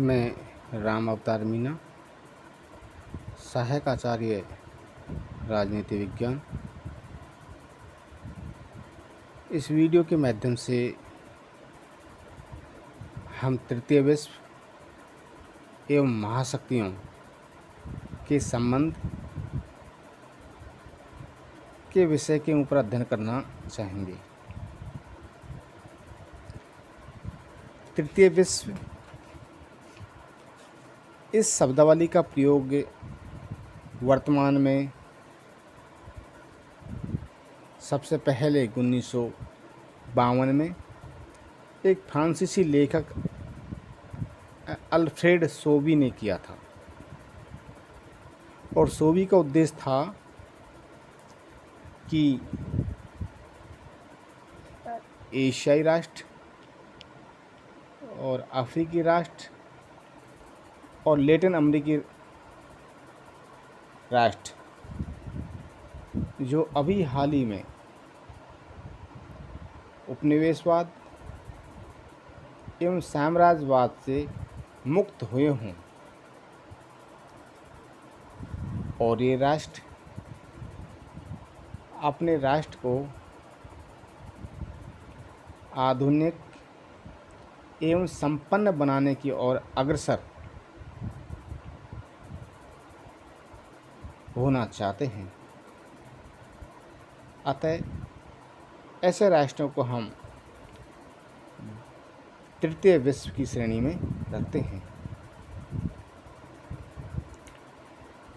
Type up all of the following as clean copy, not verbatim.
मैं राम अवतार मीना, सहायक आचार्य राजनीति विज्ञान। इस वीडियो के माध्यम से हम तृतीय विश्व एवं महाशक्तियों के संबंध के विषय के ऊपर अध्ययन करना चाहेंगे। तृतीय विश्व इस शब्दावली का प्रयोग वर्तमान में सबसे पहले 1952 में एक फ्रांसीसी लेखक अल्फ्रेड सोबी ने किया था। और सोबी का उद्देश्य था कि एशियाई राष्ट्र और अफ्रीकी राष्ट्र और लैटिन अमेरिकी राष्ट्र जो अभी हाल ही में उपनिवेशवाद एवं साम्राज्यवाद से मुक्त हुए हों और ये राष्ट्र अपने राष्ट्र को आधुनिक एवं संपन्न बनाने की ओर अग्रसर होना चाहते हैं। अतः ऐसे राष्ट्रों को हम तृतीय विश्व की श्रेणी में रखते हैं।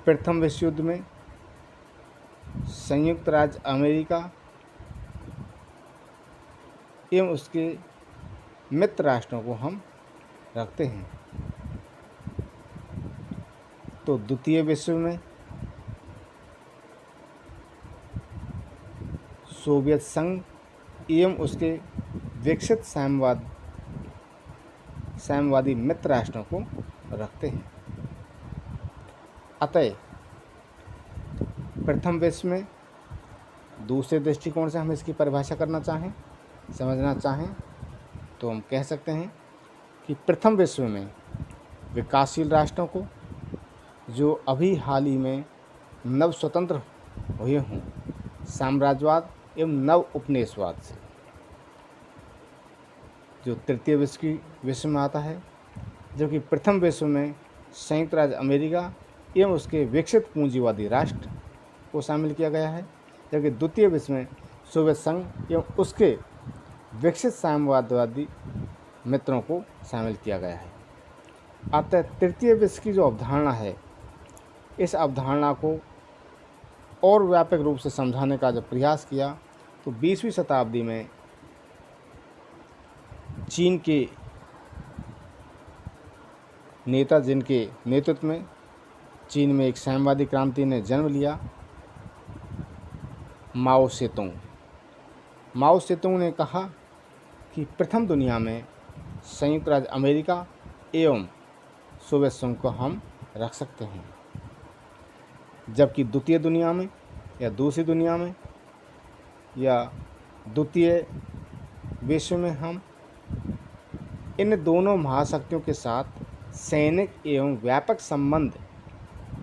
प्रथम विश्व युद्ध में संयुक्त राज्य अमेरिका एवं उसके मित्र राष्ट्रों को हम रखते हैं। तो द्वितीय विश्व में सोवियत संघ एवं उसके विकसित साम्यवादी मित्र राष्ट्रों को रखते हैं। अतः प्रथम विश्व में दूसरे दृष्टिकोण से हम इसकी परिभाषा करना चाहें, समझना चाहें तो हम कह सकते हैं कि प्रथम विश्व में विकासशील राष्ट्रों को जो अभी हाल ही में नव स्वतंत्र हुए हों साम्राज्यवाद एवं नव उपनिवेशवाद से, जो तृतीय विश्व में आता है, जबकि प्रथम विश्व में संयुक्त राज्य अमेरिका एवं उसके विकसित पूंजीवादी राष्ट्र को शामिल किया गया है, जबकि द्वितीय विश्व में सोवियत संघ एवं उसके विकसित साम्यवादी मित्रों को शामिल किया गया है। अतः तृतीय विश्व की जो अवधारणा है, इस अवधारणा को और व्यापक रूप से समझाने का जब प्रयास किया तो 20वीं शताब्दी में चीन के नेता, जिनके नेतृत्व में चीन में एक साम्यवादी क्रांति ने जन्म लिया, माओ सेतुंग ने कहा कि प्रथम दुनिया में संयुक्त राज्य अमेरिका एवं सोवियत संघ को हम रख सकते हैं, जबकि द्वितीय दुनिया में या दूसरी दुनिया में या द्वितीय विश्व में हम इन दोनों महाशक्तियों के साथ सैनिक एवं व्यापक संबंध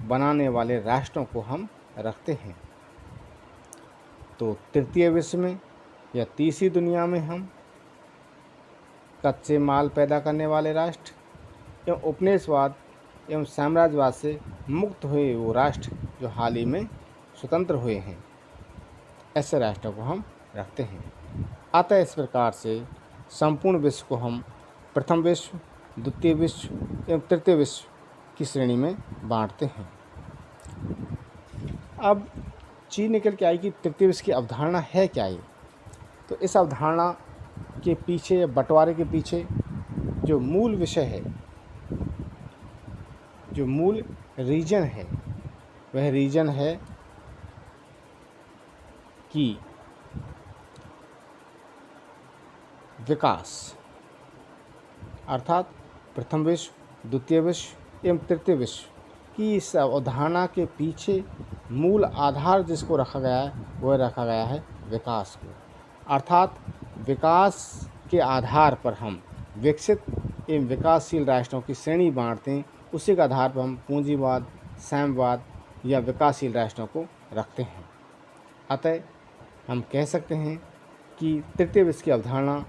बनाने वाले राष्ट्रों को हम रखते हैं। तो तृतीय विश्व में या तीसरी दुनिया में हम कच्चे माल पैदा करने वाले राष्ट्र एवं उपनिवेशवाद एवं साम्राज्यवाद से मुक्त हुए वो राष्ट्र जो हाल ही में स्वतंत्र हुए हैं, ऐसे राष्ट्रों को हम रखते हैं। अतः इस प्रकार से संपूर्ण विश्व को हम प्रथम विश्व, द्वितीय विश्व एवं तृतीय विश्व की श्रेणी में बांटते हैं। अब चीज निकल के आई कि तृतीय विश्व की अवधारणा है क्या है। तो इस अवधारणा के पीछे या बंटवारे के पीछे जो मूल विषय है, जो मूल रीजन है, वह रीजन है कि विकास, अर्थात प्रथम विश्व, द्वितीय विश्व एवं तृतीय विश्व की इस अवधारणा के पीछे मूल आधार जिसको रखा गया है, वह रखा गया है विकास को। अर्थात विकास के आधार पर हम विकसित एवं विकासशील राष्ट्रों की श्रेणी बांटते हैं, उसी के आधार पर हम पूंजीवाद, साम्यवाद या विकासशील राष्ट्रों को रखते हैं। अतः हम कह सकते हैं कि तृतीय विश्व की अवधारणा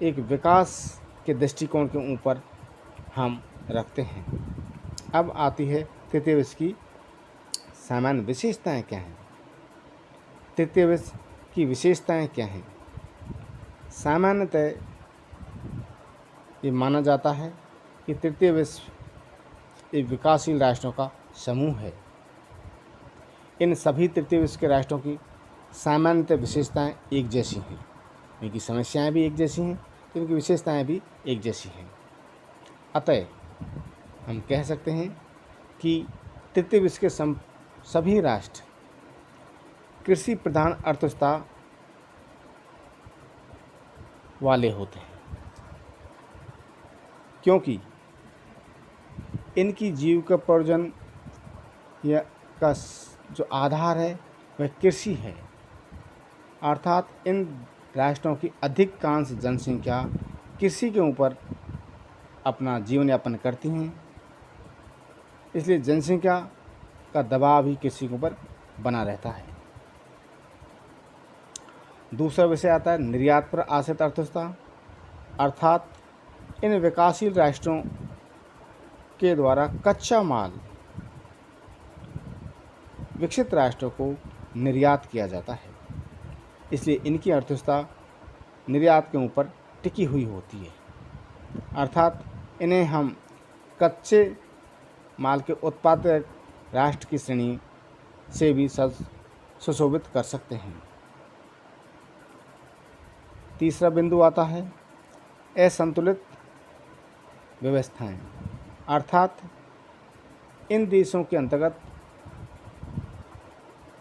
एक विकास के दृष्टिकोण के ऊपर हम रखते हैं। अब आती है तृतीय विश्व की सामान्य विशेषताएं क्या हैं। तृतीय विश्व की विशेषताएं क्या हैं? सामान्यतः ये माना जाता है कि तृतीय विश्व एक विकासशील राष्ट्रों का समूह है। इन सभी तृतीय विश्व के राष्ट्रों की सामान्यतः विशेषताएं एक जैसी हैं, इनकी समस्याएं भी एक जैसी हैं, तो इनकी विशेषताएं भी एक जैसी हैं। अतः हम कह सकते हैं कि तृतीय विश्व के सभी राष्ट्र कृषि प्रधान अर्थव्यवस्था वाले होते हैं, क्योंकि इनकी जीविकोपार्जन या का जो आधार है वह कृषि है। अर्थात इन राष्ट्रों की अधिकांश जनसंख्या कृषि के ऊपर अपना जीवन यापन करती हैं, इसलिए जनसंख्या का दबाव ही कृषि के ऊपर बना रहता है। दूसरा विषय आता है निर्यात पर आश्रित अर्थव्यवस्था, अर्थात इन विकासशील राष्ट्रों के द्वारा कच्चा माल विकसित राष्ट्रों को निर्यात किया जाता है, इसलिए इनकी अर्थव्यवस्था निर्यात के ऊपर टिकी हुई होती है। अर्थात इन्हें हम कच्चे माल के उत्पादक राष्ट्र की श्रेणी से भी सुशोभित कर सकते हैं। तीसरा बिंदु आता है असंतुलित व्यवस्थाएं, अर्थात इन देशों के अंतर्गत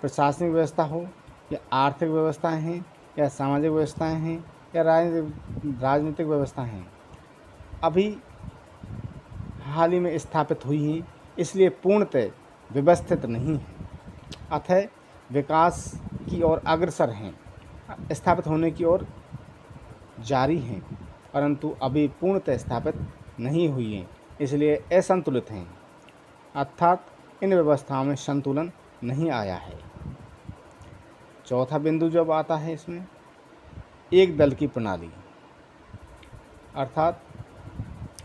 प्रशासनिक व्यवस्था हो या आर्थिक व्यवस्थाएं हैं या सामाजिक व्यवस्थाएं हैं या राजनीतिक व्यवस्थाएं हैं, अभी हाल ही में स्थापित हुई हैं, इसलिए पूर्णतः व्यवस्थित नहीं है, अतः विकास की ओर अग्रसर हैं, स्थापित होने की ओर जारी हैं, परंतु अभी पूर्णतः स्थापित नहीं हुई हैं, इसलिए असंतुलित हैं, अर्थात इन व्यवस्थाओं में संतुलन नहीं आया है। चौथा बिंदु जब आता है इसमें एक दल की प्रणाली, अर्थात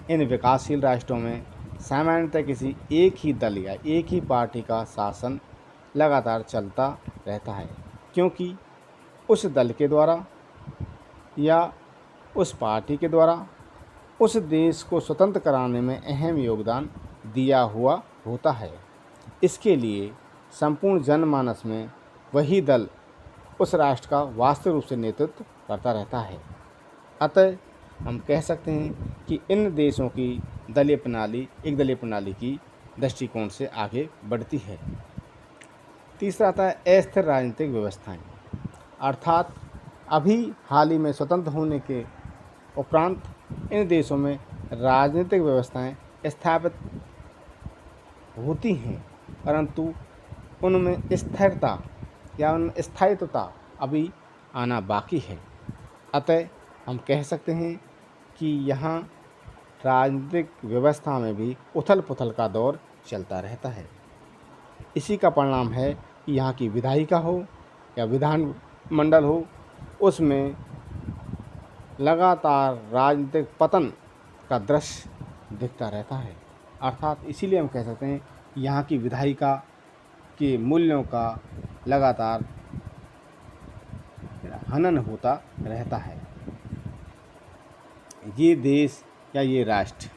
इन विकासशील राष्ट्रों में सामान्यतः किसी एक ही दल या एक ही पार्टी का शासन लगातार चलता रहता है, क्योंकि उस दल के द्वारा या उस पार्टी के द्वारा उस देश को स्वतंत्र कराने में अहम योगदान दिया हुआ होता है। इसके लिए संपूर्ण जनमानस में वही दल उस राष्ट्र का वास्तविक रूप से नेतृत्व करता रहता है। अतः हम कह सकते हैं कि इन देशों की दलीय प्रणाली एक दलीय प्रणाली की दृष्टिकोण से आगे बढ़ती है। तीसरा आता है अस्थिर राजनीतिक व्यवस्थाएं, अर्थात अभी हाल ही में स्वतंत्र होने के उपरांत इन देशों में राजनीतिक व्यवस्थाएं स्थापित होती हैं, परंतु उनमें स्थिरता या उनमें स्थायित्वता अभी आना बाकी है। अतः हम कह सकते हैं कि यहाँ राजनीतिक व्यवस्था में भी उथल पुथल का दौर चलता रहता है। इसी का परिणाम है कि यहाँ की विधायिका हो या विधान मंडल हो, उसमें लगातार राजनीतिक पतन का दृश्य दिखता रहता है। अर्थात इसीलिए हम कह सकते हैं यहाँ की विधायिका के मूल्यों का लगातार हनन होता रहता है। ये देश या ये राष्ट्र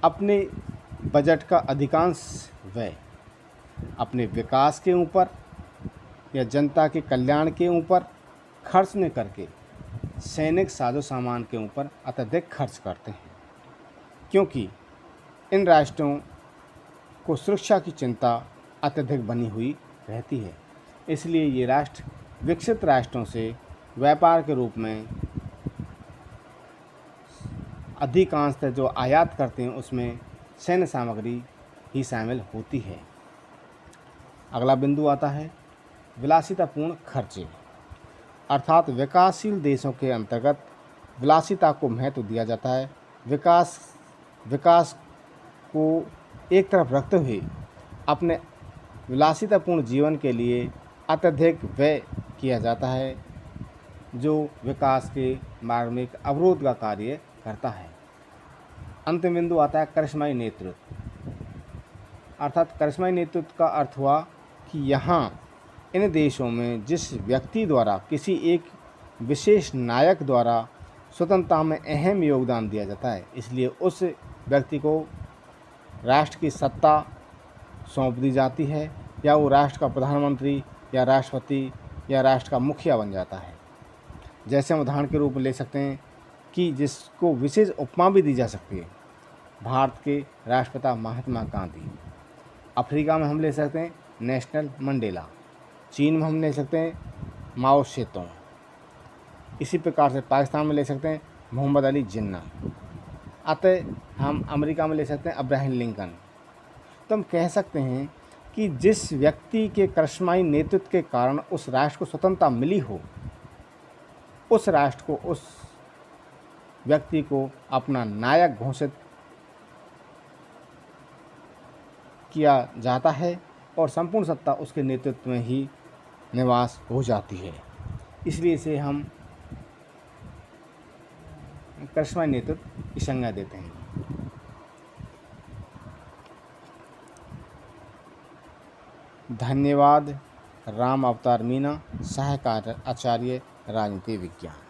अपने बजट का अधिकांश व्यय अपने विकास के ऊपर या जनता के कल्याण के ऊपर खर्च न करके सैनिक साजो सामान के ऊपर अत्यधिक खर्च करते हैं, क्योंकि इन राष्ट्रों को सुरक्षा की चिंता अत्यधिक बनी हुई रहती है। इसलिए ये राष्ट्र विकसित राष्ट्रों से व्यापार के रूप में अधिकांशतः जो आयात करते हैं उसमें सैन्य सामग्री ही शामिल होती है। अगला बिंदु आता है विलासितापूर्ण खर्चे, अर्थात विकासशील देशों के अंतर्गत विलासिता को महत्व दिया जाता है विकास को एक तरफ रखते हुए अपने विलासितापूर्ण जीवन के लिए अत्यधिक व्यय किया जाता है, जो विकास के मार्ग में एक अवरोध का कार्य करता है। अंतिम बिंदु आता है करिश्माई नेतृत्व। अर्थात करिश्माई नेतृत्व का अर्थ हुआ कि यहाँ इन देशों में जिस व्यक्ति द्वारा, किसी एक विशेष नायक द्वारा स्वतंत्रता में अहम योगदान दिया जाता है, इसलिए उस व्यक्ति को राष्ट्र की सत्ता सौंप दी जाती है, या वो राष्ट्र का प्रधानमंत्री या राष्ट्रपति या राष्ट्र का मुखिया बन जाता है। जैसे हम उदाहरण के रूप में ले सकते हैं कि जिसको विशेष उपमा भी दी जा सकती है, भारत के राष्ट्रपिता महात्मा गांधी। अफ्रीका में हम ले सकते हैं नेशनल मंडेला। चीन में हम ले सकते हैं माओ सेतुंग। इसी प्रकार से पाकिस्तान में ले सकते हैं मोहम्मद अली जिन्ना। अतः हम अमेरिका में ले सकते हैं अब्राहम लिंकन। तो हम कह सकते हैं कि जिस व्यक्ति के करिश्माई नेतृत्व के कारण उस राष्ट्र को स्वतंत्रता मिली हो, उस राष्ट्र को, उस व्यक्ति को अपना नायक घोषित किया जाता है और संपूर्ण सत्ता उसके नेतृत्व में ही निवास हो जाती है। इसलिए इसे हम करिश्माई नेतृत्व की संज्ञा देते हैं। धन्यवाद। राम अवतार मीना, सहायक आचार्य, राजनीति विज्ञान।